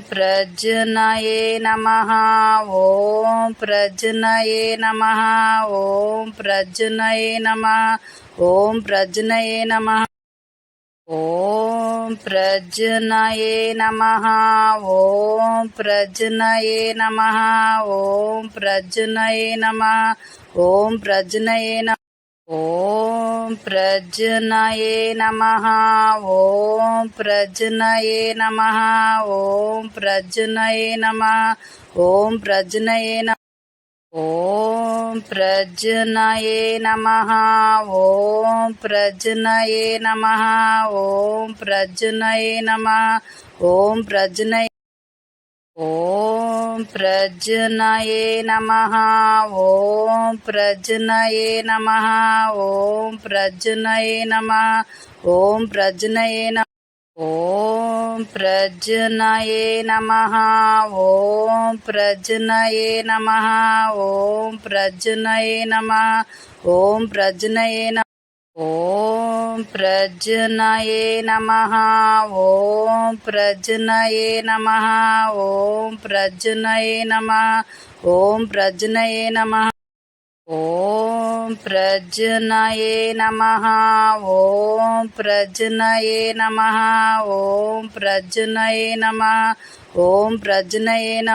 प्रज्ञये नमः। ॐ प्रज्ञये नमः। ॐ प्रज्ञये नमः। ॐ प्रज्ञये नमः। ॐ प्रज्ञये नमः। ॐ प्रज्ञये नमः। ॐ प्रज्ञये नमः। ॐ प्रज्ञये नमः। ॐ प्रज्ञये नमः। ॐ प्रज्ञये नमः। ॐ प्रज्ञये नमः। ॐ प्रज्ञये नमः। ॐ प्रज्ञये नमः। ॐ प्रज्ञये नमः। ॐ प्रज्ञये नमः। ॐ प्रज्ञये ॐ प्रज्ञये नमः। ॐ प्रज्ञये नमः। ॐ प्रज्ञये नमः। ॐ प्रज्ञये नमः। ॐ प्रज्ञये नमः। ॐ प्रज्ञये नमः। ॐ प्रज्ञये नमः। ॐ प्रज्ञये नमः। ॐ प्रज्ञये नमः। ॐ प्रज्ञये नमः। ॐ प्रज्ञये नमः। ॐ प्रज्ञये नमः। ॐ प्रज्ञये नमः। ॐ प्रज्ञये नमः। ॐ प्रज्ञये नमः। ॐ प्रज्ञये नमः।